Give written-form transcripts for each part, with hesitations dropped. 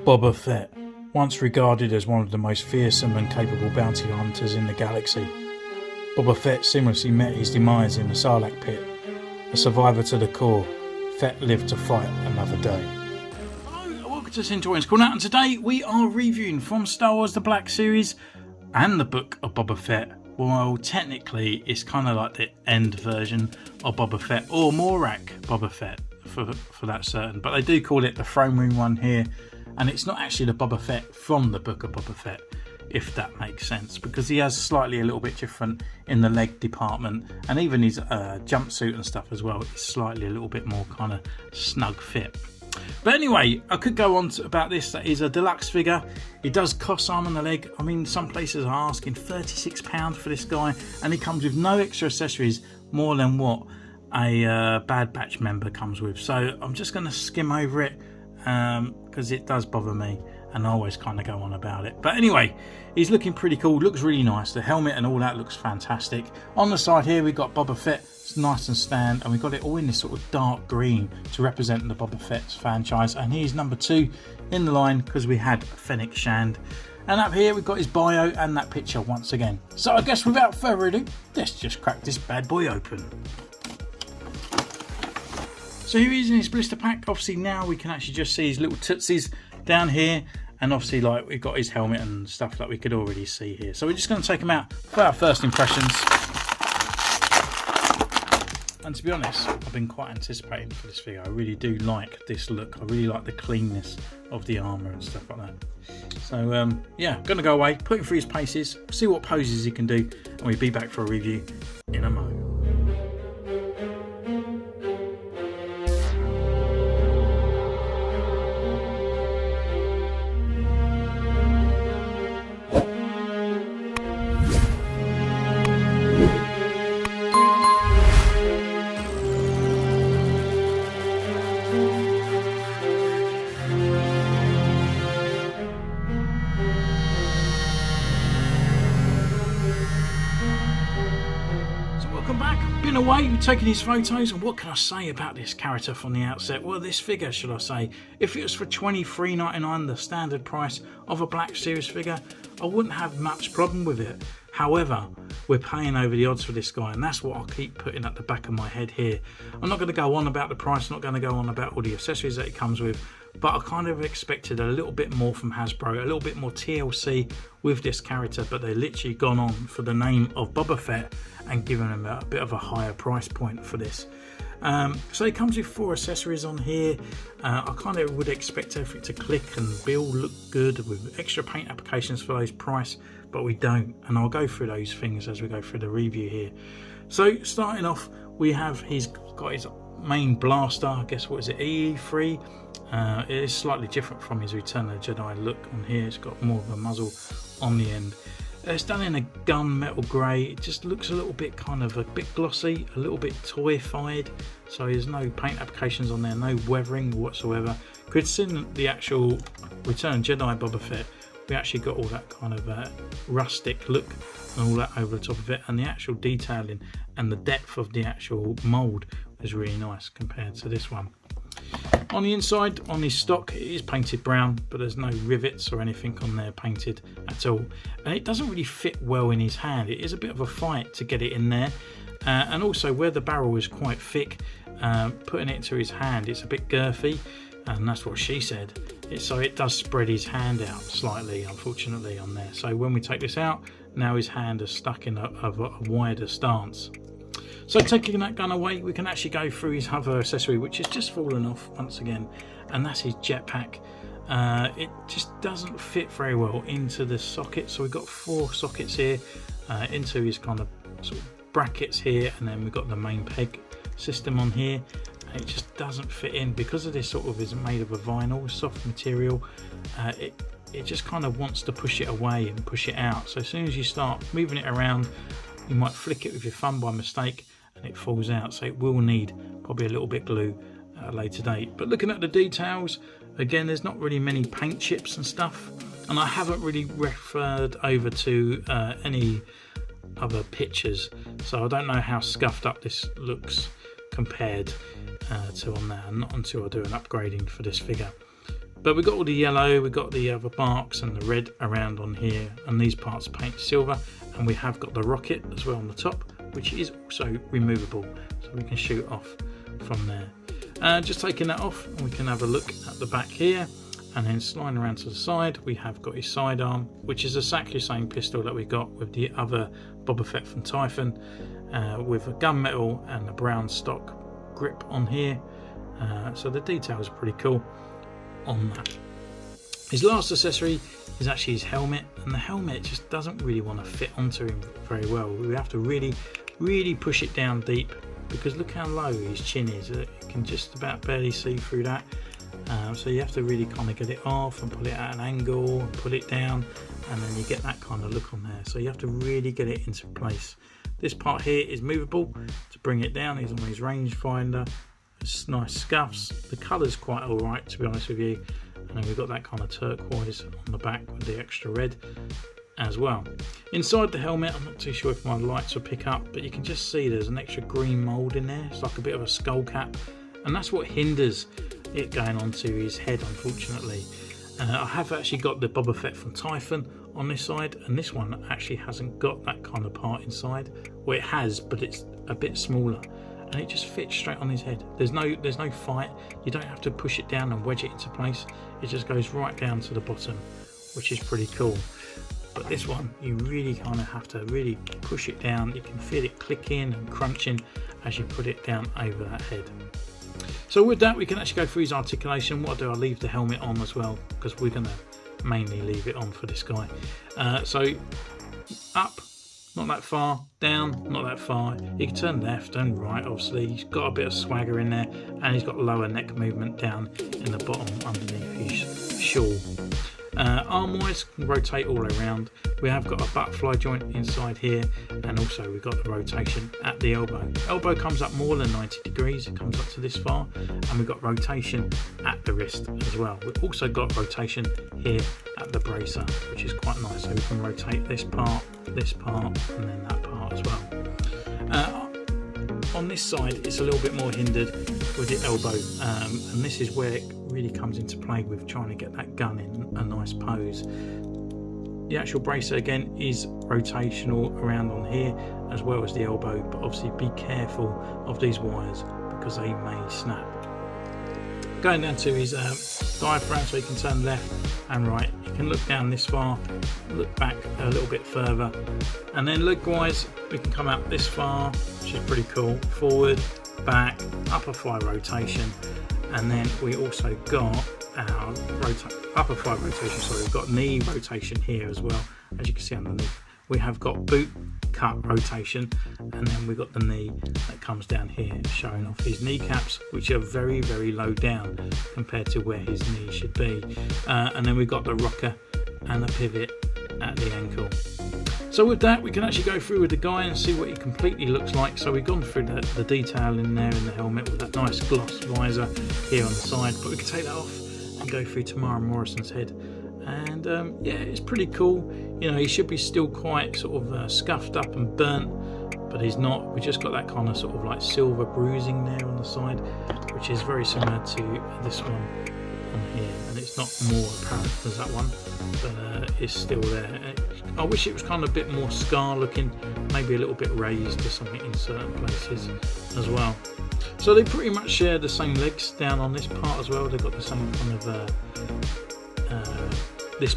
Boba Fett, once regarded as one of the most fearsome and capable bounty hunters in the galaxy. Boba Fett seamlessly met his demise in the Sarlacc pit. A survivor to the core, Fett lived to fight another day. Hello, welcome to Centurions Corner, and today we are reviewing from Star Wars The Black Series and the book of Boba Fett. Well, technically it's kind of like the end version of Boba Fett, or Morak Boba Fett for that certain, but they do call it the throne room one here. And it's not actually the Boba Fett from the book of Boba Fett, if that makes sense, because he has slightly a little bit different in the leg department, and even his jumpsuit and stuff as well is slightly a little bit more kind of snug fit. But anyway, I could go on about this. That is a deluxe figure. It does cost arm and a leg. I mean, some places are asking £36 for this guy, and he comes with no extra accessories more than what a Bad Batch member comes with. So I'm just going to skim over it, because it does bother me, and I always kind of go on about it. But anyway, he's looking pretty cool, looks really nice. The helmet and all that looks fantastic. On the side here we've got Boba Fett, it's nice and stand, and we've got it all in this sort of dark green to represent the Boba Fett's franchise. And he's number 2 in the line because we had Fennec Shand. And up here we've got his bio and that picture once again. So I guess without further ado, let's just crack this bad boy open. So here he is in his blister pack. Obviously now we can actually just see his little tootsies down here, and obviously like we've got his helmet and stuff that we could already see here. So we're just going to take him out for our first impressions. And to be honest, I've been quite anticipating for this figure. I really do like this look. I really like the cleanness of the armour and stuff like that. So yeah, I'm going to go away, put him through his paces, see what poses he can do, and we'll be back for a review in a moment. Away, we've taken his photos, and what can I say about this character from the outset? Well, this figure, should I say, if it was for $23.99, the standard price of a Black Series figure, I wouldn't have much problem with it. However, we're paying over the odds for this guy, and that's what I'll keep putting at the back of my head here. I'm not going to go on about the price, I'm not going to go on about all the accessories that it comes with, but I kind of expected a little bit more from Hasbro, a little bit more TLC with this character, but they've literally gone on for the name of Boba Fett and given him a bit of a higher price point for this. So it comes with 4 accessories on here. I kind of would expect everything to click and build look good with extra paint applications for those price, but we don't, and I'll go through those things as we go through the review here. So starting off, we have he's got his main blaster, I guess, what is it, E3? It is slightly different from his Return of the Jedi look on here. It's got more of a muzzle on the end. It's done in a gunmetal grey. It just looks a little bit kind of a bit glossy, a little bit toyified. So there's no paint applications on there, no weathering whatsoever. Considering the actual Return of the Jedi Boba Fett, we actually got all that kind of rustic look and all that over the top of it, and the actual detailing and the depth of the actual mould is really nice compared to this one. On the inside, on his stock, it is painted brown, but there's no rivets or anything on there painted at all, and it doesn't really fit well in his hand. It is a bit of a fight to get it in there, and also where the barrel is quite thick, putting it into his hand, it's a bit girthy, and that's what she said. So it does spread his hand out slightly, unfortunately, on there. So when we take this out, now his hand is stuck in a wider stance. So taking that gun away, we can actually go through his other accessory, which has just fallen off once again, and that's his jetpack. It just doesn't fit very well into the socket, so we've got 4 sockets here into his kind of sort of brackets here, and then we've got the main peg system on here. It just doesn't fit in because of this sort of is made of a vinyl, soft material. It just kind of wants to push it away and push it out. So as soon as you start moving it around, you might flick it with your thumb by mistake and it falls out. So it will need probably a little bit glue at a later date. But looking at the details, again, there's not really many paint chips and stuff, and I haven't really referred over to any other pictures, so I don't know how scuffed up this looks compared to on there, not until I do an upgrading for this figure. But we've got all the yellow, we've got the other marks and the red around on here, and these parts are painted silver, and we have got the rocket as well on the top, which is also removable, so we can shoot off from there. Just taking that off, and we can have a look at the back here, and then sliding around to the side, we have got his sidearm, which is exactly the same pistol that we got with the other Boba Fett from Typhon, with a gunmetal and a brown stock grip on here. So the detail is pretty cool on that. His last accessory is actually his helmet, and the helmet just doesn't really want to fit onto him very well. We have to really push it down deep, because look how low his chin is. You can just about barely see through that. So you have to really kind of get it off and pull it at an angle and put it down, and then you get that kind of look on there. So you have to really get it into place. This part here is movable to bring it down. He's on his rangefinder. It's nice scuffs. The colour's quite alright, to be honest with you. And then we've got that kind of turquoise on the back with the extra red as well. Inside the helmet, I'm not too sure if my lights will pick up, but you can just see there's an extra green mould in there. It's like a bit of a skull cap, and that's what hinders it going onto his head, unfortunately. I have actually got the Boba Fett from Typhon on this side, and this one actually hasn't got that kind of part inside. Well, it has, but it's a bit smaller, and it just fits straight on his head. There's no fight. You don't have to push it down and wedge it into place. It just goes right down to the bottom, which is pretty cool. But this one, you really kind of have to really push it down. You can feel it clicking and crunching as you put it down over that head. So with that, we can actually go through his articulation. What I do, I leave the helmet on as well, because we're going to mainly leave it on for this guy. So up, not that far, down, not that far. You can turn left and right, obviously. He's got a bit of swagger in there, and he's got lower neck movement down in the bottom underneath his shawl. Arm-wise, can rotate all around. We have got a butterfly joint inside here, and also we've got the rotation at the elbow. Elbow comes up more than 90 degrees, it comes up to this far, and we've got rotation at the wrist as well. We've also got rotation here at the bracer, which is quite nice, so we can rotate this part, and then that part as well. On this side, it's a little bit more hindered with the elbow, and this is where it really comes into play with trying to get that gun in a nice pose. The actual bracer again is rotational around on here as well as the elbow, but obviously be careful of these wires because they may snap. Going down to his diaphragm, so you can turn left and right. You can look down this far, look back a little bit further, and then leg wise we can come out this far, which is pretty cool. Forward, back, upper thigh rotation, and then we also got our upper thigh rotation, sorry, we've got knee rotation here as well. As you can see underneath, we have got boot cut rotation, and then we've got the knee that comes down here, showing off his kneecaps, which are very low down compared to where his knee should be. And then we've got the rocker and the pivot at the ankle. So with that, we can actually go through with the guy and see what he completely looks like. So we've gone through the detail in there in the helmet with that nice gloss visor here on the side, but we can take that off and go through Tamara Morrison's head. And yeah, it's pretty cool. You know, he should be still quite sort of scuffed up and burnt, but he's not. We just got that kind of sort of like silver bruising there on the side, which is very similar to this one on here, and it's not more apparent as that one, but it's still there. I wish it was kind of a bit more scar looking, maybe a little bit raised or something in certain places as well. So they pretty much share the same legs down on this part as well. They've got the same kind of this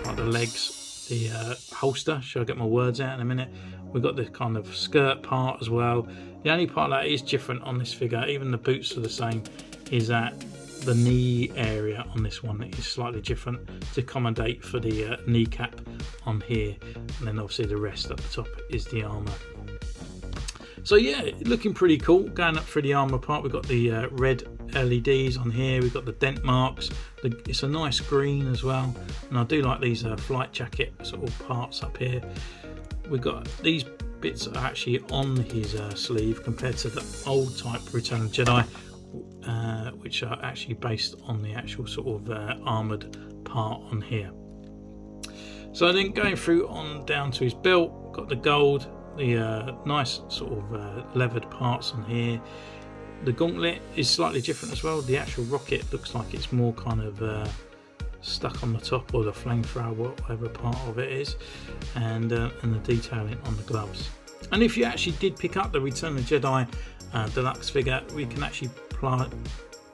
part, the legs, the holster. Shall I get my words out in a minute? We've got the kind of skirt part as well. The only part that is different on this figure, even the boots are the same, is that the knee area on this one is slightly different to accommodate for the kneecap on here, and then obviously the rest at the top is the armour. So yeah, looking pretty cool. Going up through the armour part, we've got the red LEDs on here, we've got the dent marks, it's a nice green as well, and I do like these flight jacket sort of parts up here. We've got these bits are actually on his sleeve compared to the old type Return of the Jedi, which are actually based on the actual sort of armoured part on here. So then going through on down to his belt, got the gold, the nice sort of leathered parts on here. The gauntlet is slightly different as well. The actual rocket looks like it's more kind of stuck on the top, or the flamethrower, whatever part of it is, and the detailing on the gloves. And if you actually did pick up the Return of the Jedi deluxe figure, we can actually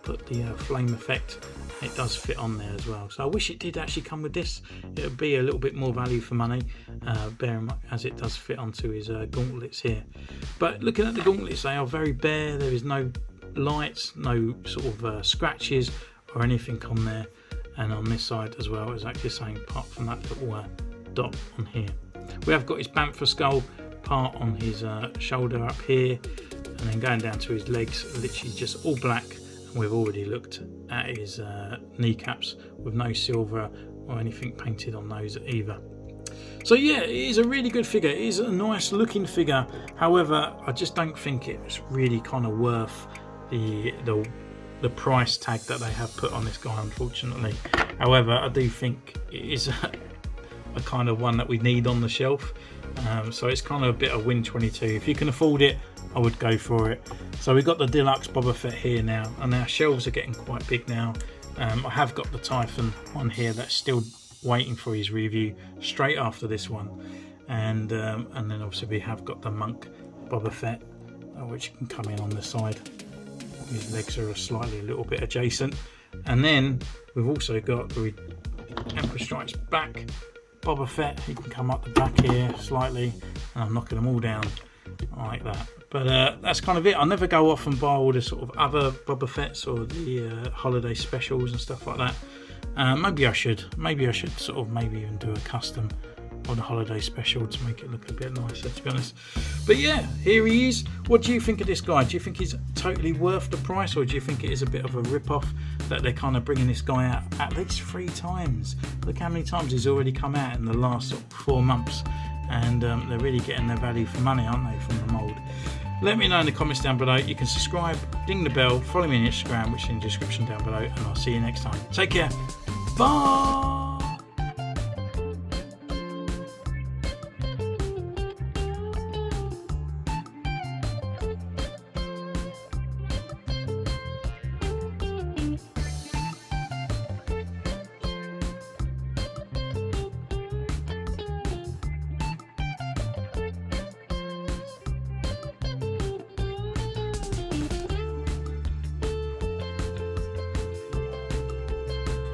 put the flame effect. It does fit on there as well. So I wish it did actually come with this. It would be a little bit more value for money, bearing as it does fit onto his gauntlets here. But looking at the gauntlets, they are very bare. There is no lights, no sort of scratches or anything on there. And on this side as well, exactly the same, apart from that little dot on here. We have got his Bantha skull part on his shoulder up here, and then going down to his legs, literally just all black. We've already looked at his kneecaps with no silver or anything painted on those either. So yeah, it is a really good figure. It is a nice looking figure. However, I just don't think it's really kind of worth the price tag that they have put on this guy, unfortunately. However, I do think it is a kind of one that we need on the shelf. So it's kind of a bit of win 22. If you can afford it, I would go for it. So we've got the deluxe Boba Fett here now, and our shelves are getting quite big now. I have got the Typhon one here that's still waiting for his review straight after this one, and then obviously we have got the Monk Boba Fett, which can come in on the side. His legs are a little bit adjacent, and then we've also got the Emperor Strikes Back Boba Fett. He can come up the back here slightly, and I'm knocking them all down like that. But that's kind of it. I'll never go off and buy all the sort of other Boba Fetts or the holiday specials and stuff like that. Maybe I should sort of maybe even do a custom on the holiday special to make it look a bit nicer, to be honest. But yeah, here he is. What do you think of this guy? Do you think he's totally worth the price, or do you think it is a bit of a rip-off that they're kind of bringing this guy out at least 3 times? Look how many times he's already come out in the last sort of 4 months, and they're really getting their value for money, aren't they, from the mould? Let me know in the comments down below. You can subscribe, ding the bell, follow me on Instagram, which is in the description down below, and I'll see you next time. Take care. Bye.